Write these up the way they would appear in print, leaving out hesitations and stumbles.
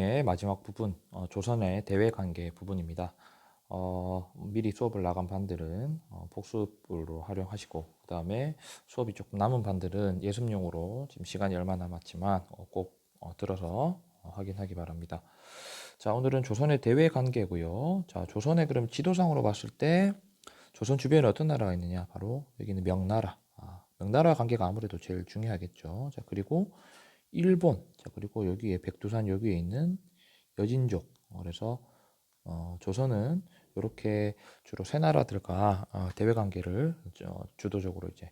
의 마지막 부분, 조선의 대외 관계 부분입니다. 미리 수업을 나간 반들은 복습으로 활용하시고, 그 다음에 수업이 조금 남은 반들은 예습용으로 지금 시간이 얼마 남았지만 꼭 들어서 확인하기 바랍니다. 자, 오늘은 조선의 대외 관계고요. 자, 조선의 그럼 지도상으로 봤을 때 조선 주변에 어떤 나라가 있느냐? 바로 여기는 명나라. 명나라 관계가 아무래도 제일 중요하겠죠. 자, 그리고 일본, 자, 그리고 여기에 백두산 여기에 있는 여진족. 그래서 조선은 이렇게 주로 세 나라들과 대외 관계를 주도적으로 이제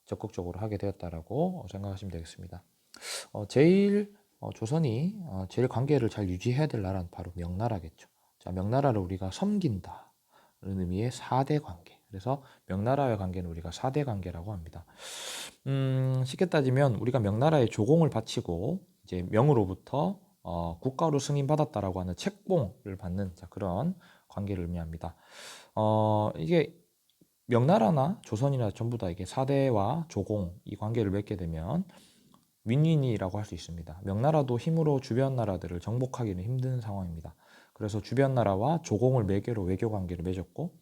적극적으로 하게 되었다라고 생각하시면 되겠습니다. 제일 조선이 제일 관계를 잘 유지해야 될 나라는 바로 명나라겠죠. 자, 명나라를 우리가 섬긴다는 의미의 4대 관계. 그래서 명나라의 관계는 우리가 4대 관계라고 합니다. 쉽게 따지면 우리가 명나라에 조공을 바치고 이제 명으로부터 국가로 승인받았다라고 하는 책봉을 받는 그런 관계를 의미합니다. 이게 명나라나 조선이나 전부 다 이게 4대와 조공 이 관계를 맺게 되면 윈윈이라고 할 수 있습니다. 명나라도 힘으로 주변 나라들을 정복하기는 힘든 상황입니다. 그래서 주변 나라와 조공을 매개로 외교 관계를 맺었고,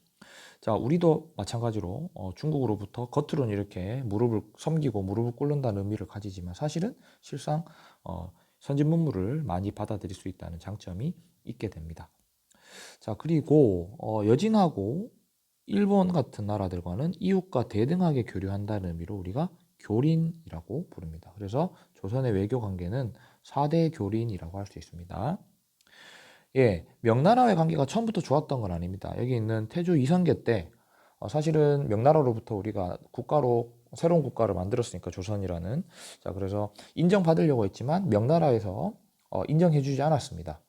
자, 우리도 마찬가지로 중국으로부터 겉으로는 이렇게 무릎을 섬기고 무릎을 꿇는다는 의미를 가지지만 사실은 실상 선진 문물을 많이 받아들일 수 있다는 장점이 있게 됩니다. 자, 그리고 여진하고 일본 같은 나라들과는 이웃과 대등하게 교류한다는 의미로 우리가 교린이라고 부릅니다. 그래서 조선의 외교 관계는 4대 교린이라고 할 수 있습니다. 예, 명나라와의 관계가 처음부터 좋았던 건 아닙니다. 여기 있는 태조 이성계 때 사실은 명나라로부터 우리가 국가로 새로운 국가를 만들었으니까 조선이라는, 자, 그래서 인정받으려고 했지만 명나라에서 인정해주지 않았습니다.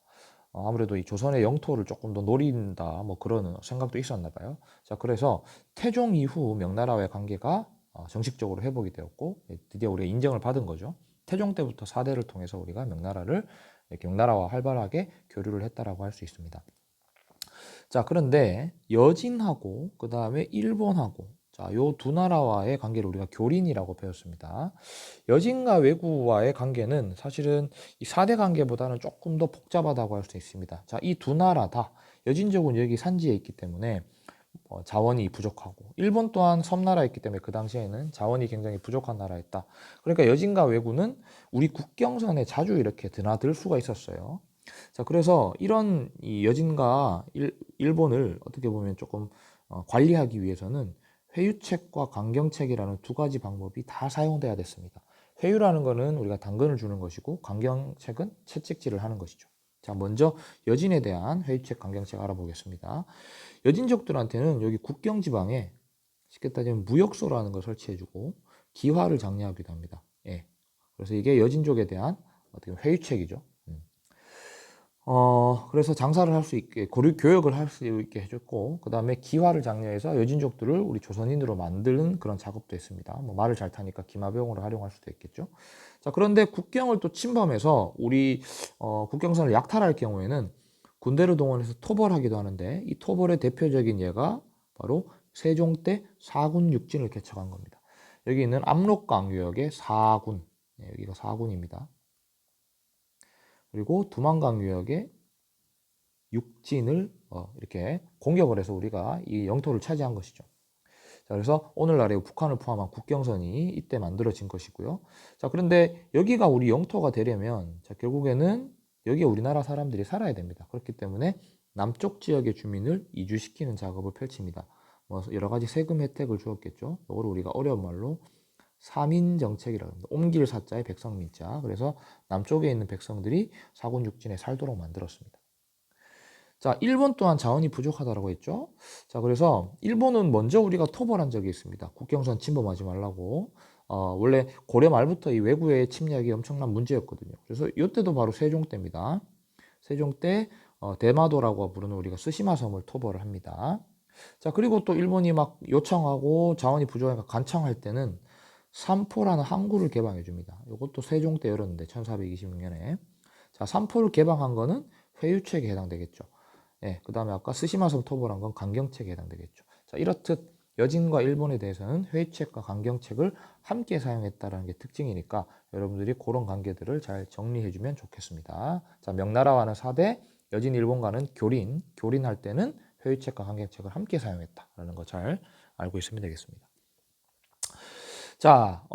아무래도 이 조선의 영토를 조금 더 노린다 뭐 그런 생각도 있었나 봐요. 자, 그래서 태종 이후 명나라와의 관계가 정식적으로 회복이 되었고, 드디어 우리가 인정을 받은 거죠. 태종 때부터 4대를 통해서 우리가 명나라를 이렇게 명나라와 활발하게 교류를 했다라고 할 수 있습니다. 자, 그런데 여진하고 그 다음에 일본하고, 자, 요 두 나라와의 관계를 우리가 교린이라고 배웠습니다. 여진과 외구와의 관계는 사실은 이 4대 관계보다는 조금 더 복잡하다고 할 수 있습니다. 자, 이 두 나라 다 여진족은 여기 산지에 있기 때문에 자원이 부족하고, 일본 또한 섬나라에 있기 때문에 그 당시에는 자원이 굉장히 부족한 나라였다. 그러니까 여진과 외구는 우리 국경선에 자주 이렇게 드나들 수가 있었어요. 자, 그래서 이런 이 여진과 일본을 어떻게 보면 조금 관리하기 위해서는 회유책과 강경책이라는 두 가지 방법이 다 사용돼야 됐습니다. 회유라는 거는 우리가 당근을 주는 것이고, 강경책은 채찍질을 하는 것이죠. 자, 먼저 여진에 대한 회유책, 강경책 알아보겠습니다. 여진족들한테는 여기 국경 지방에 쉽게 따지면 무역소라는 걸 설치해주고 기화를 장려하기도 합니다. 예. 그래서 이게 여진족에 대한 어떻게 보면 회유책이죠. 그래서 장사를 할 수 있게, 교역을 할 수 있게 해줬고, 그 다음에 기화를 장려해서 여진족들을 우리 조선인으로 만드는 그런 작업도 했습니다. 뭐 말을 잘 타니까 기마병으로 활용할 수도 있겠죠. 자, 그런데 국경을 또 침범해서 우리 국경선을 약탈할 경우에는 군대를 동원해서 토벌하기도 하는데, 이 토벌의 대표적인 예가 바로 세종 때 사군 육진을 개척한 겁니다. 여기 있는 압록강 유역의 사군, 여기가 사군입니다. 그리고 두만강 유역의 육진을 이렇게 공격을 해서 우리가 이 영토를 차지한 것이죠. 자, 그래서 오늘날의 북한을 포함한 국경선이 이때 만들어진 것이고요. 자, 그런데 여기가 우리 영토가 되려면, 자, 결국에는 여기에 우리나라 사람들이 살아야 됩니다. 그렇기 때문에 남쪽 지역의 주민을 이주시키는 작업을 펼칩니다. 뭐 여러 가지 세금 혜택을 주었겠죠. 이걸 우리가 어려운 말로 사민정책이라고 합니다. 옮길 사자에 백성민자. 그래서 남쪽에 있는 백성들이 사군육진에 살도록 만들었습니다. 자, 일본 또한 자원이 부족하다고 했죠. 자, 그래서 일본은 먼저 우리가 토벌한 적이 있습니다. 국경선 침범하지 말라고. 원래 고려 말부터 이 외구의 침략이 엄청난 문제였거든요. 그래서 이때도 바로 세종 때입니다. 세종 때 대마도라고 부르는 우리가 스시마 섬을 토벌을 합니다. 자, 그리고 또 일본이 막 요청하고 자원이 부족하니까 간청할 때는 삼포라는 항구를 개방해 줍니다. 이것도 세종 때 열었는데 1426년에. 자, 삼포를 개방한 거는 회유책에 해당되겠죠. 예, 그 다음에 아까 스시마섬 토벌한 건 강경책에 해당되겠죠. 자, 이렇듯 여진과 일본에 대해서는 회의책과 강경책을 함께 사용했다는 게 특징이니까 여러분들이 그런 관계들을 잘 정리해주면 좋겠습니다. 자, 명나라와는 사대, 여진 일본과는 교린, 교린할 때는 회의책과 강경책을 함께 사용했다라는 거 잘 알고 있으면 되겠습니다. 자,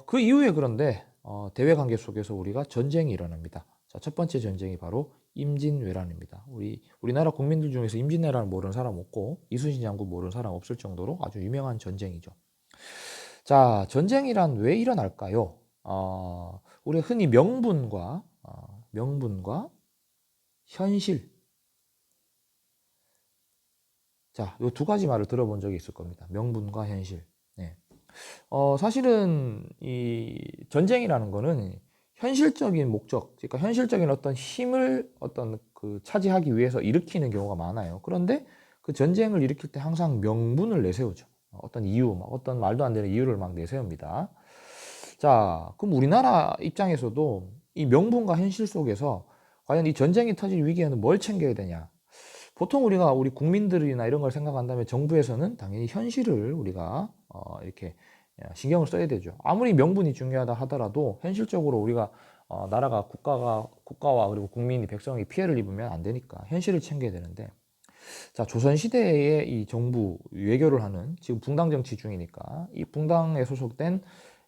그 이후에 그런데 대외 관계 속에서 우리가 전쟁이 일어납니다. 자, 첫 번째 전쟁이 바로 임진왜란입니다. 우리나라 국민들 중에서 임진왜란을 모르는 사람 없고 이순신 장군 모르는 사람 없을 정도로 아주 유명한 전쟁이죠. 자, 전쟁이란 왜 일어날까요? 우리가 흔히 명분과 현실. 자, 이 두 가지 말을 들어본 적이 있을 겁니다. 명분과 현실. 네. 사실은 이 전쟁이라는 거는 현실적인 목적, 그러니까 현실적인 어떤 힘을 차지하기 위해서 일으키는 경우가 많아요. 그런데 그 전쟁을 일으킬 때 항상 명분을 내세우죠. 어떤 이유, 어떤 말도 안 되는 이유를 막 내세웁니다. 자, 그럼 우리나라 입장에서도 이 명분과 현실 속에서 과연 이 전쟁이 터질 위기에는 뭘 챙겨야 되냐? 보통 우리 국민들이나 이런 걸 생각한다면 정부에서는 당연히 현실을 우리가 이렇게 신경을 써야 되죠. 아무리 명분이 중요하다 하더라도 현실적으로 우리가 나라가 국가와 그리고 국민이 백성이 피해를 입으면 안 되니까 현실을 챙겨야 되는데, 자, 조선시대에 이 정부 외교를 하는 지금 붕당 정치 중이니까 이 붕당에 소속된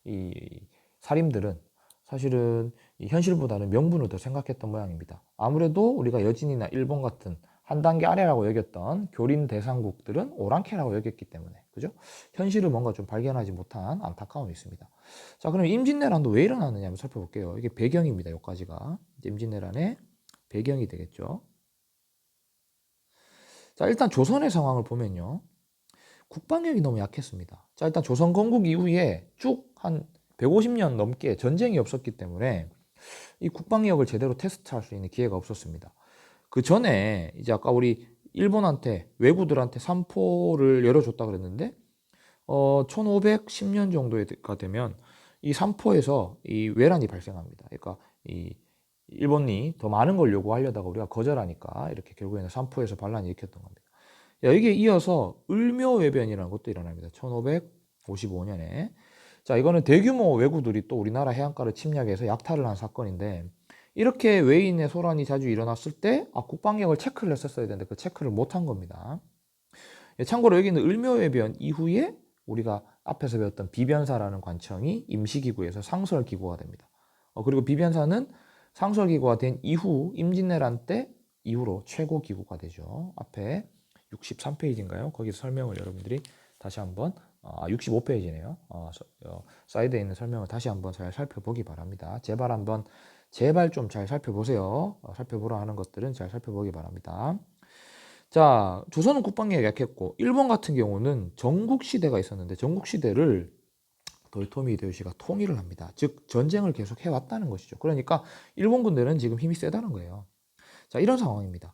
이 사림들은 사실은 이 현실보다는 명분을 더 생각했던 모양입니다. 아무래도 우리가 여진이나 일본 같은 한 단계 아래라고 여겼던 교린 대상국들은 오랑캐라고 여겼기 때문에, 그죠? 현실을 뭔가 좀 발견하지 못한 안타까움이 있습니다. 자, 그럼 임진왜란도 왜 일어나느냐 한번 살펴볼게요. 이게 배경입니다. 여기까지가 임진왜란의 배경이 되겠죠. 자, 일단 조선의 상황을 보면요, 국방력이 너무 약했습니다. 자, 일단 조선 건국 이후에 쭉 한 150년 넘게 전쟁이 없었기 때문에 이 국방력을 제대로 테스트할 수 있는 기회가 없었습니다. 그 전에 이제 아까 우리 일본한테 외구들한테 삼포를 열어줬다 그랬는데 1510년 정도가 되면 이 삼포에서 이 외란이 발생합니다. 그러니까 이 일본이 더 많은 걸 요구하려다가 우리가 거절하니까 이렇게 결국에는 삼포에서 반란이 일으켰던 겁니다. 여기에 이어서 을묘외변이라는 것도 일어납니다. 1555년에. 자, 이거는 대규모 왜구들이 또 우리나라 해안가를 침략해서 약탈을 한 사건인데, 이렇게 외인의 소란이 자주 일어났을 때 국방력을 체크를 했었어야 되는데 그 체크를 못한 겁니다. 참고로 여기는 을묘외변 이후에 우리가 앞에서 배웠던 비변사라는 관청이 임시기구에서 상설기구가 됩니다. 그리고 비변사는 상설기구가 된 이후 임진왜란 때 이후로 최고기구가 되죠. 앞에 63페이지인가요? 거기서 설명을 여러분들이 다시 한번 65페이지네요. 사이드에 있는 설명을 다시 한번 잘 살펴보기 바랍니다. 제발 좀 잘 살펴보세요. 살펴보라 하는 것들은 잘 살펴보기 바랍니다. 자, 조선은 국방력이 약했고 일본 같은 경우는 전국시대가 있었는데 전국시대를 도요토미 히데요시가 통일을 합니다. 즉 전쟁을 계속 해왔다는 것이죠. 그러니까 일본 군대는 지금 힘이 세다는 거예요. 자, 이런 상황입니다.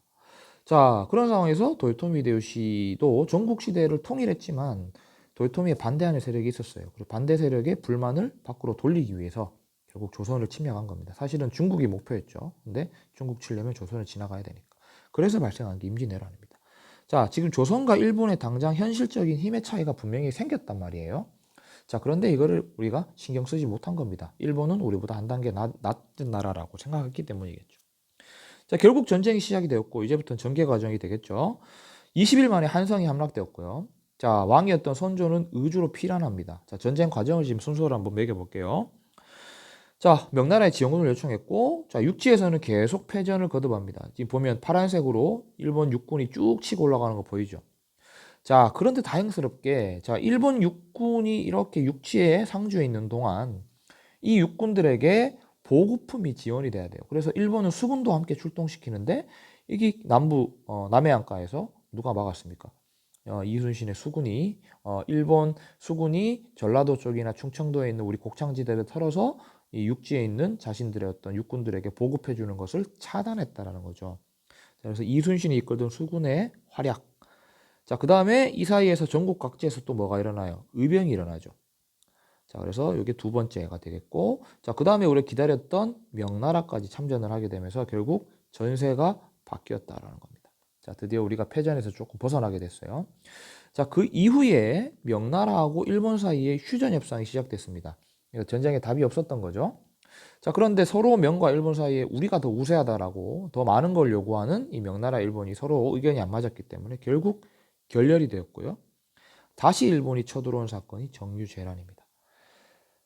자, 그런 상황에서 도요토미 히데요시도 전국시대를 통일했지만 도요토미에 반대하는 세력이 있었어요. 그리고 반대 세력의 불만을 밖으로 돌리기 위해서 결국 조선을 침략한 겁니다. 사실은 중국이 목표였죠. 근데 중국 치려면 조선을 지나가야 되니까. 그래서 발생한 게 임진왜란입니다. 자, 지금 조선과 일본의 당장 현실적인 힘의 차이가 분명히 생겼단 말이에요. 자, 그런데 이거를 우리가 신경 쓰지 못한 겁니다. 일본은 우리보다 한 단계 낮은 나라라고 생각했기 때문이겠죠. 자, 결국 전쟁이 시작이 되었고 이제부터는 전개 과정이 되겠죠. 20일 만에 한성이 함락되었고요. 자, 왕이었던 선조는 의주로 피란합니다. 자, 전쟁 과정을 지금 순서로 한번 매겨볼게요. 자, 명나라에 지원군을 요청했고, 자, 육지에서는 계속 패전을 거듭합니다. 지금 보면 파란색으로 일본 육군이 쭉 치고 올라가는 거 보이죠? 자, 그런데 다행스럽게, 자, 일본 육군이 이렇게 육지에 상주해 있는 동안 이 육군들에게 보급품이 지원이 돼야 돼요. 그래서 일본은 수군도 함께 출동시키는데 이게 남해안가에서 누가 막았습니까? 이순신의 수군이 일본 수군이 전라도 쪽이나 충청도에 있는 우리 곡창지대를 털어서 이 육지에 있는 자신들의 어떤 육군들에게 보급해 주는 것을 차단했다라는 거죠. 그래서 이순신이 이끌던 수군의 활약. 자, 그 다음에 이 사이에서 전국 각지에서 또 뭐가 일어나요? 의병이 일어나죠. 자, 그래서 이게 두 번째가 되겠고, 자, 그 다음에 우리가 기다렸던 명나라까지 참전을 하게 되면서 결국 전세가 바뀌었다라는 겁니다. 자, 드디어 우리가 패전에서 조금 벗어나게 됐어요. 자, 그 이후에 명나라하고 일본 사이에 휴전 협상이 시작됐습니다. 전쟁에 답이 없었던 거죠. 자, 그런데 서로 명과 일본 사이에 우리가 더 우세하다라고 더 많은 걸 요구하는 이 명나라 일본이 서로 의견이 안 맞았기 때문에 결국 결렬이 되었고요. 다시 일본이 쳐들어온 사건이 정유재란입니다.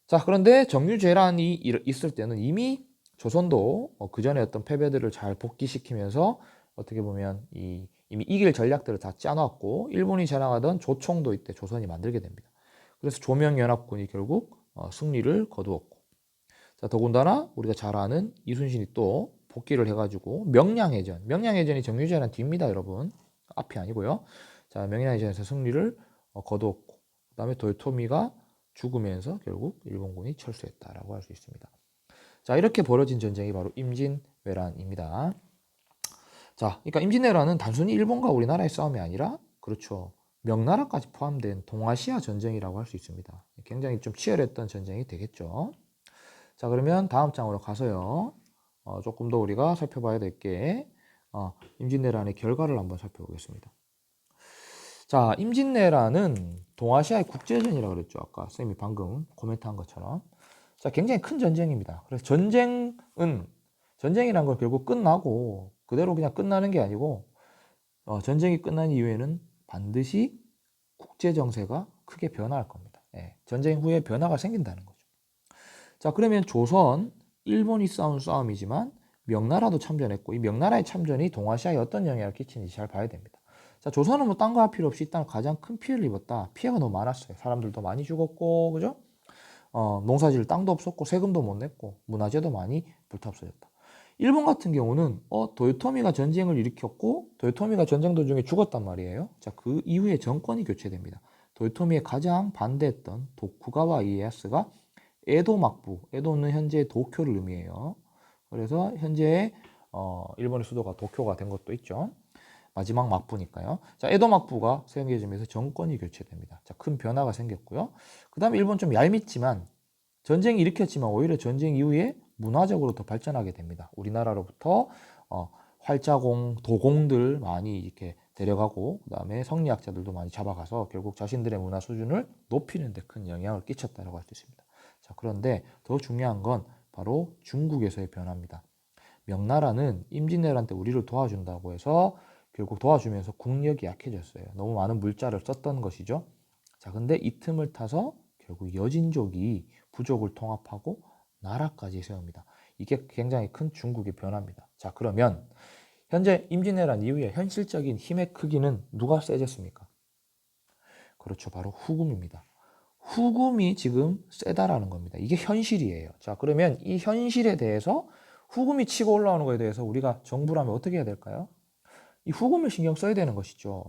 자, 그런데 정유재란이 있을 때는 이미 조선도 그 전에 어떤 패배들을 잘 복귀시키면서 어떻게 보면 이미 이길 전략들을 다 짜놨고 일본이 자랑하던 조총도 이때 조선이 만들게 됩니다. 그래서 조명연합군이 결국 승리를 거두었고, 자, 더군다나 우리가 잘 아는 이순신이 또 복귀를 해가지고 명량해전이 정유재란 뒤입니다, 여러분. 앞이 아니고요. 자, 명량해전에서 승리를 거두었고, 그 다음에 도요토미가 죽으면서 결국 일본군이 철수했다라고 할 수 있습니다. 자, 이렇게 벌어진 전쟁이 바로 임진왜란입니다. 자, 그러니까 임진왜란은 단순히 일본과 우리나라의 싸움이 아니라, 그렇죠, 명나라까지 포함된 동아시아 전쟁이라고 할 수 있습니다. 굉장히 좀 치열했던 전쟁이 되겠죠. 자, 그러면 다음 장으로 가서요. 조금 더 우리가 살펴봐야 될 게 임진왜란의 결과를 한번 살펴보겠습니다. 자, 임진왜란은 동아시아의 국제전이라고 그랬죠. 아까 쌤이 방금 코멘트한 것처럼. 자, 굉장히 큰 전쟁입니다. 그래서 전쟁이란 건 결국 끝나고 그대로 그냥 끝나는 게 아니고 전쟁이 끝난 이후에는 반드시 국제 정세가 크게 변화할 겁니다. 예, 전쟁 후에 변화가 생긴다는 거죠. 자, 그러면 조선, 일본이 싸운 싸움이지만 명나라도 참전했고 이 명나라의 참전이 동아시아에 어떤 영향을 끼치는지 잘 봐야 됩니다. 자, 조선은 뭐 딴 거 할 필요 없이 일단 가장 큰 피해를 입었다. 피해가 너무 많았어요. 사람들도 많이 죽었고, 그죠? 농사지을 땅도 없었고, 세금도 못 냈고, 문화재도 많이 불타없어졌다. 일본 같은 경우는 도요토미가 전쟁을 일으켰고, 도요토미가 전쟁 도중에 죽었단 말이에요. 자, 그 이후에 정권이 교체됩니다. 도요토미에 가장 반대했던 도쿠가와 이에야스가 에도 막부, 에도는 현재 도쿄를 의미해요. 그래서 현재 일본의 수도가 도쿄가 된 것도 있죠. 마지막 막부니까요. 자, 에도 막부가 세워지면서 정권이 교체됩니다. 자, 큰 변화가 생겼고요. 그 다음에 일본 좀 얄밉지만 전쟁이 일으켰지만 오히려 전쟁 이후에 문화적으로 더 발전하게 됩니다. 우리나라로부터 활자공, 도공들 많이 이렇게 데려가고 그 다음에 성리학자들도 많이 잡아가서 결국 자신들의 문화 수준을 높이는 데 큰 영향을 끼쳤다고 할 수 있습니다. 자, 그런데 더 중요한 건 바로 중국에서의 변화입니다. 명나라는 임진왜란 때 우리를 도와준다고 해서 결국 도와주면서 국력이 약해졌어요. 너무 많은 물자를 썼던 것이죠. 자, 근데 이 틈을 타서 결국 여진족이 부족을 통합하고 나라까지 세웁니다. 이게 굉장히 큰 중국의 변화입니다. 자, 그러면 현재 임진왜란 이후에 현실적인 힘의 크기는 누가 세졌습니까? 그렇죠. 바로 후금입니다. 후금이 지금 세다라는 겁니다. 이게 현실이에요. 자, 그러면 이 현실에 대해서 후금이 치고 올라오는 거에 대해서 우리가 정부라면 어떻게 해야 될까요? 이 후금을 신경 써야 되는 것이죠.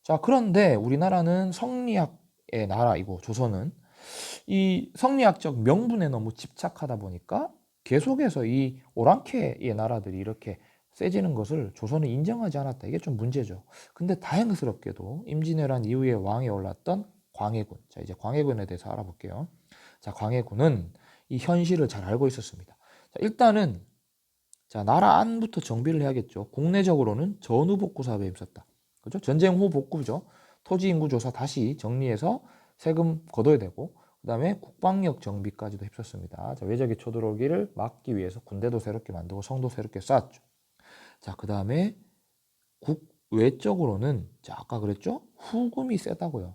자, 그런데 우리나라는 성리학의 나라이고 조선은 이 성리학적 명분에 너무 집착하다 보니까 계속해서 이 오랑캐의 나라들이 이렇게 세지는 것을 조선은 인정하지 않았다. 이게 좀 문제죠. 근데 다행스럽게도 임진왜란 이후에 왕에 올랐던 광해군. 자, 이제 광해군에 대해서 알아볼게요. 자, 광해군은 이 현실을 잘 알고 있었습니다. 자, 일단은 자, 나라 안부터 정비를 해야겠죠. 국내적으로는 전후복구 사업에 힘썼다. 그죠? 전쟁 후 복구죠. 토지 인구 조사 다시 정리해서 세금 걷어야 되고, 그 다음에 국방력 정비까지도 힘썼습니다. 자, 외적이 쳐들어오기를 막기 위해서 군대도 새롭게 만들고 성도 새롭게 쌓았죠. 자, 그 다음에 국외적으로는 자, 아까 그랬죠? 후금이 세다고요.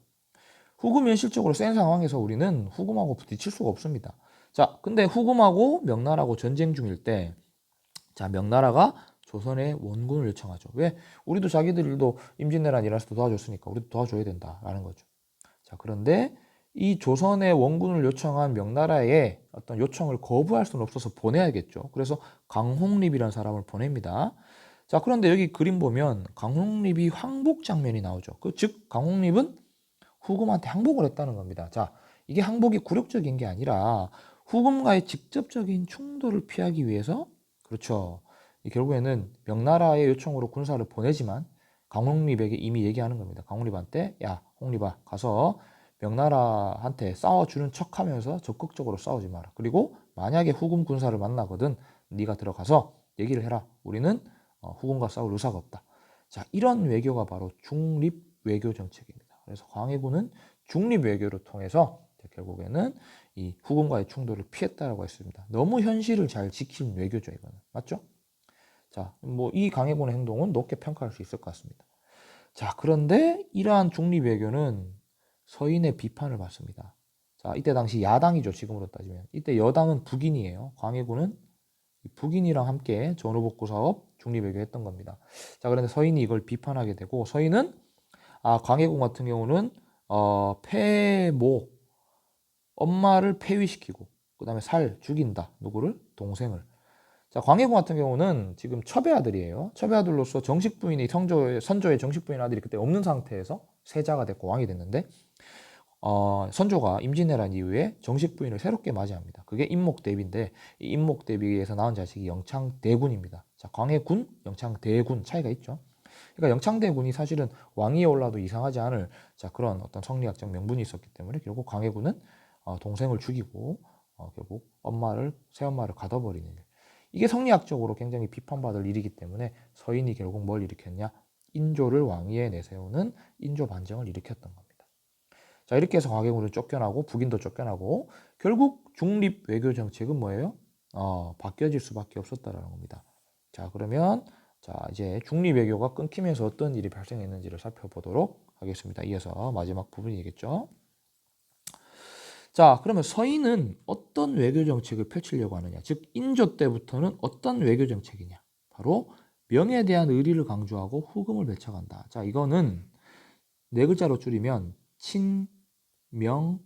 후금이 현실적으로 센 상황에서 우리는 후금하고 부딪힐 수가 없습니다. 자, 근데 후금하고 명나라하고 전쟁 중일 때 자, 명나라가 조선에 원군을 요청하죠. 왜? 우리도 자기들도 임진왜란 일어났을 때 도와줬으니까 우리도 도와줘야 된다라는 거죠. 자, 그런데 이 조선에 원군을 요청한 명나라의 어떤 요청을 거부할 수는 없어서 보내야겠죠. 그래서 강홍립이라는 사람을 보냅니다. 자, 그런데 여기 그림 보면 강홍립이 항복 장면이 나오죠. 즉 강홍립은 후금한테 항복을 했다는 겁니다. 자, 이게 항복이 굴욕적인 게 아니라 후금과의 직접적인 충돌을 피하기 위해서 그렇죠. 결국에는 명나라의 요청으로 군사를 보내지만 강홍립에게 이미 얘기하는 겁니다. 강홍립한테 야, 홍립아 가서 명나라한테 싸워주는 척하면서 적극적으로 싸우지 마라. 그리고 만약에 후금 군사를 만나거든 네가 들어가서 얘기를 해라. 우리는 후금과 싸울 의사가 없다. 자, 이런 외교가 바로 중립 외교 정책입니다. 그래서 광해군은 중립 외교를 통해서 결국에는 이 후금과의 충돌을 피했다라고 했습니다. 너무 현실을 잘 지킨 외교죠, 이거는. 맞죠? 자, 뭐 이 광해군의 행동은 높게 평가할 수 있을 것 같습니다. 자, 그런데 이러한 중립 외교는 서인의 비판을 받습니다. 자, 이때 당시 야당이죠, 지금으로 따지면. 이때 여당은 북인이에요. 광해군은 북인이랑 함께 전후복구 사업 중립 외교했던 겁니다. 자, 그런데 서인이 이걸 비판하게 되고 서인은 광해군 같은 경우는 폐모 엄마를 폐위시키고 그다음에 죽인다. 누구를? 동생을. 자, 광해군 같은 경우는 지금 첩의 아들이에요. 첩의 아들로서 정식 부인이 선조의 정식 부인 아들이 그때 없는 상태에서 세자가 됐고 왕이 됐는데 선조가 임진왜란 이후에 정식 부인을 새롭게 맞이합니다. 그게 임목대비인데 이 임목대비에서 낳은 자식이 영창대군입니다. 자, 광해군, 영창대군 차이가 있죠. 그러니까 영창대군이 사실은 왕위에 올라도 이상하지 않을 그런 어떤 성리학적 명분이 있었기 때문에 결국 광해군은 동생을 죽이고 결국 새엄마를 가둬버리는 일. 이게 성리학적으로 굉장히 비판받을 일이기 때문에 서인이 결국 뭘 일으켰냐? 인조를 왕위에 내세우는 인조 반정을 일으켰던 겁니다. 자, 이렇게 해서 광해군은 쫓겨나고 북인도 쫓겨나고 결국 중립 외교 정책은 뭐예요? 바뀌어질 수밖에 없었다라는 겁니다. 자, 그러면 이제 중립 외교가 끊기면서 어떤 일이 발생했는지를 살펴보도록 하겠습니다. 이어서 마지막 부분이겠죠. 자, 그러면 서인은 어떤 외교 정책을 펼치려고 하느냐? 즉 인조 때부터는 어떤 외교 정책이냐? 바로 명에 대한 의리를 강조하고 후금을 배척한다. 자, 이거는 네 글자로 줄이면 친, 명,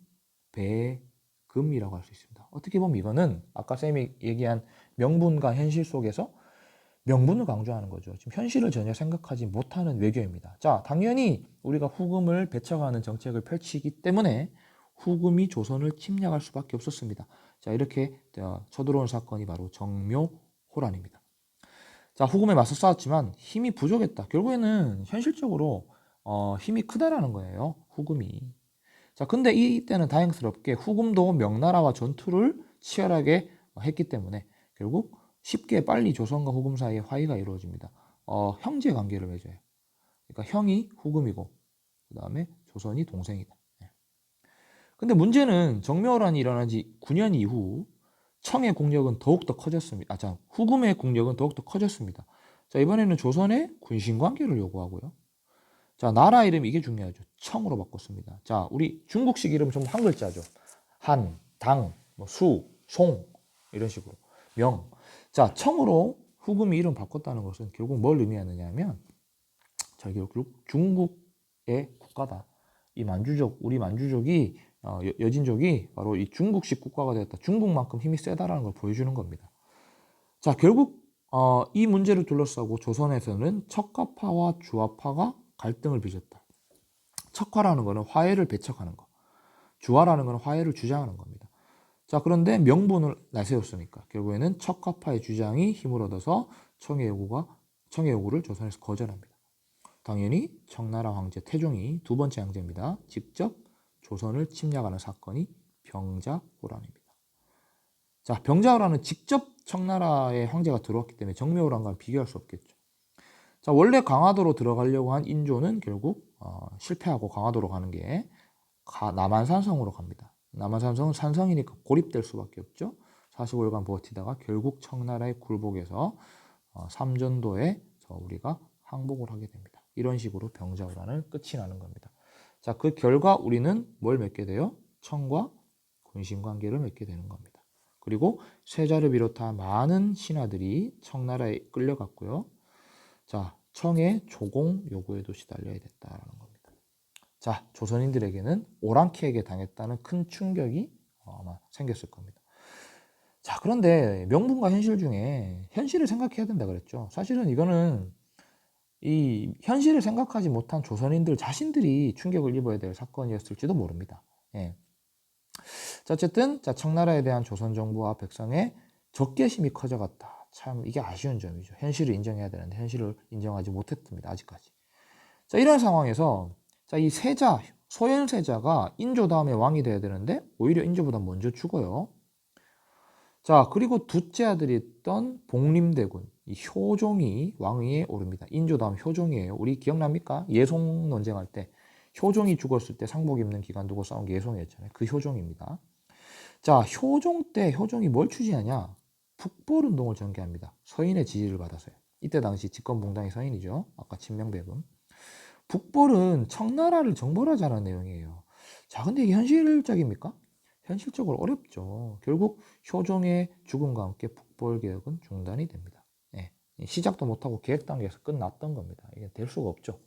배, 금이라고 할 수 있습니다. 어떻게 보면 이거는 아까 쌤이 얘기한 명분과 현실 속에서 명분을 강조하는 거죠. 지금 현실을 전혀 생각하지 못하는 외교입니다. 자, 당연히 우리가 후금을 배척하는 정책을 펼치기 때문에 후금이 조선을 침략할 수밖에 없었습니다. 자, 이렇게 쳐들어온 사건이 바로 정묘호란입니다. 자, 후금에 맞서 싸웠지만 힘이 부족했다. 결국에는 현실적으로 힘이 크다라는 거예요. 후금이. 자, 근데 이때는 다행스럽게 후금도 명나라와 전투를 치열하게 했기 때문에 결국 쉽게 빨리 조선과 후금 사이에 화의가 이루어집니다. 형제 관계를 맺어요. 그러니까 형이 후금이고 그 다음에 조선이 동생이다. 근데 문제는 정묘호란이 일어난 지 9년 이후 청의 공력은 더욱더 커졌습니다. 후금의 공력은 더욱더 커졌습니다. 자, 이번에는 조선의 군신 관계를 요구하고요. 자, 나라 이름 이게 중요하죠. 청으로 바꿨습니다. 자, 우리 중국식 이름 좀 한 글자죠. 한, 당, 수, 송 이런 식으로 명. 자, 청으로 후금이 이름 바꿨다는 것은 결국 뭘 의미하느냐 하면 결국 중국의 국가다. 이 만주족, 우리 만주족이 여진족이 바로 이 중국식 국가가 되었다. 중국만큼 힘이 세다라는 걸 보여주는 겁니다. 자, 결국 이 문제를 둘러싸고 조선에서는 척가파와 주화파가 갈등을 빚었다. 척화라는 것은 화해를 배척하는 거. 주화라는 것은 화해를 주장하는 겁니다. 자, 그런데 명분을 내세웠으니까 결국에는 척가파의 주장이 힘을 얻어서 청의 요구를 조선에서 거절합니다. 당연히 청나라 황제 태종이 두 번째 황제입니다. 직접 조선을 침략하는 사건이 병자호란입니다. 자, 병자호란은 직접 청나라의 황제가 들어왔기 때문에 정묘호란과는 비교할 수 없겠죠. 자, 원래 강화도로 들어가려고 한 인조는 결국 실패하고 강화도로 가는 게 남한산성으로 갑니다. 남한산성은 산성이니까 고립될 수밖에 없죠. 45일간 버티다가 결국 청나라의 굴복에서 삼전도에 우리가 항복을 하게 됩니다. 이런 식으로 병자호란을 끝이 나는 겁니다. 자, 그 결과 우리는 뭘 맺게 돼요? 청과 군신관계를 맺게 되는 겁니다. 그리고 세자를 비롯한 많은 신하들이 청나라에 끌려갔고요. 자, 청의 조공 요구에도 시달려야 됐다라는 겁니다. 자, 조선인들에게는 오랑캐에게 당했다는 큰 충격이 아마 생겼을 겁니다. 자, 그런데 명분과 현실 중에 현실을 생각해야 된다 그랬죠. 사실은 이거는 이 현실을 생각하지 못한 조선인들 자신들이 충격을 입어야 될 사건이었을지도 모릅니다. 예. 자, 어쨌든 청나라에 대한 조선 정부와 백성의 적개심이 커져갔다. 참 이게 아쉬운 점이죠. 현실을 인정해야 되는데 현실을 인정하지 못했습니다. 아직까지. 자, 이런 상황에서 이 세자, 소현세자가 인조 다음에 왕이 돼야 되는데 오히려 인조보다 먼저 죽어요. 자, 그리고 둘째 아들이었던 복림대군 이 효종이 왕위에 오릅니다. 인조 다음 효종이에요. 우리 기억납니까? 예송 논쟁할 때 효종이 죽었을 때 상복 입는 기간 두고 싸운 게 예송이었잖아요. 그 효종입니다. 자, 효종 때 효종이 뭘 추진하냐? 북벌운동을 전개합니다. 서인의 지지를 받아서요. 이때 당시 집권봉당의 서인이죠. 아까 친명배금. 북벌은 청나라를 정벌하자는 내용이에요. 자, 근데 이게 현실적입니까? 현실적으로 어렵죠. 결국 효종의 죽음과 함께 북벌 개혁은 중단이 됩니다. 예, 시작도 못하고 계획 단계에서 끝났던 겁니다. 이게 될 수가 없죠.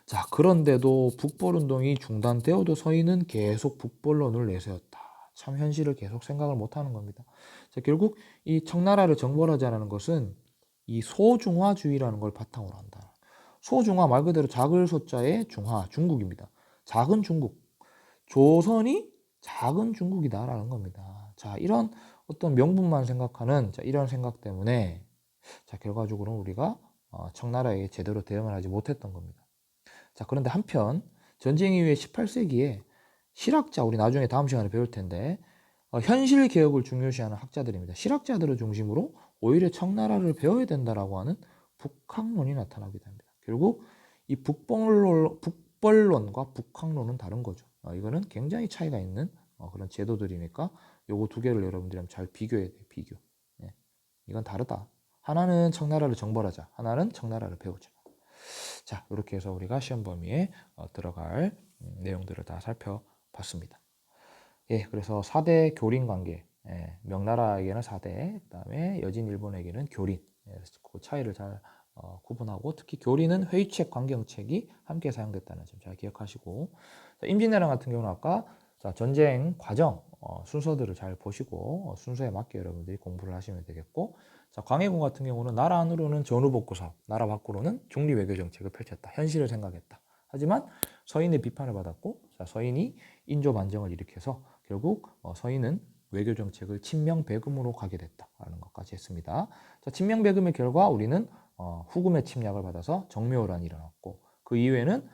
자, 그런데도 북벌운동이 중단되어도 서인은 계속 북벌론을 내세웠다. 참 현실을 계속 생각을 못하는 겁니다. 자, 결국 이 청나라를 정벌하자는 것은 이 소중화주의라는 걸 바탕으로 한다. 소중화 말 그대로 작을 소자의 중화, 중국입니다. 작은 중국. 조선이 작은 중국이다라는 겁니다. 자, 이런 어떤 명분만 생각하는 이런 생각 때문에 자, 결과적으로 우리가 청나라에게 제대로 대응을 하지 못했던 겁니다. 자, 그런데 한편 전쟁 이후에 18세기에 실학자, 우리 나중에 다음 시간에 배울 텐데 현실 개혁을 중요시하는 학자들입니다. 실학자들을 중심으로 오히려 청나라를 배워야 된다라고 하는 북학론이 나타나게 됩니다. 결국 이 북벌론과 북학론은 다른 거죠. 이거는 굉장히 차이가 있는 그런 제도들이니까 요거 두 개를 여러분들이 잘 비교해야 돼요. 비교. 예. 이건 다르다. 하나는 청나라를 정벌하자. 하나는 청나라를 배우자. 자, 이렇게 해서 우리가 시험 범위에 들어갈 내용들을 다 살펴봤습니다. 예, 그래서 4대 교린 관계, 예, 명나라에게는 4대, 그다음에 여진 일본에게는 교린, 예, 그 차이를 잘 구분하고 특히 교린은 회의책, 관경책이 함께 사용됐다는 점 잘 기억하시고 자, 임진왜란 같은 경우는 아까 자, 전쟁 과정 순서들을 잘 보시고 순서에 맞게 여러분들이 공부를 하시면 되겠고 자, 광해군 같은 경우는 나라 안으로는 전후복구 사업, 나라 밖으로는 중립 외교 정책을 펼쳤다. 현실을 생각했다. 하지만 서인의 비판을 받았고 자, 서인이 인조 반정을 일으켜서 결국 서인은 외교 정책을 친명배금으로 가게 됐다라는 것까지 했습니다. 자, 친명배금의 결과 우리는 후금의 침략을 받아서 정묘호란이 일어났고 그 이후에는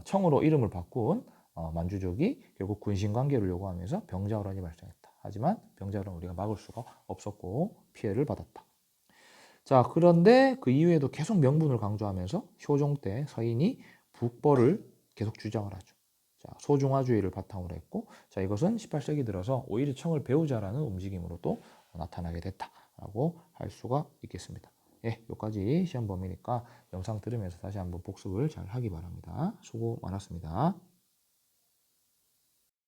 청으로 이름을 바꾼 만주족이 결국 군신관계를 요구하면서 병자호란이 발생했다. 하지만 병자호란은 우리가 막을 수가 없었고 피해를 받았다. 자, 그런데 그 이후에도 계속 명분을 강조하면서 효종 때 서인이 북벌을 계속 주장을 하죠. 자, 소중화주의를 바탕으로 했고, 자, 이것은 18세기 들어서 오히려 청을 배우자라는 움직임으로 또 나타나게 됐다라고 할 수가 있겠습니다. 예, 여기까지 시험 범위니까 영상 들으면서 다시 한번 복습을 잘 하기 바랍니다. 수고 많았습니다.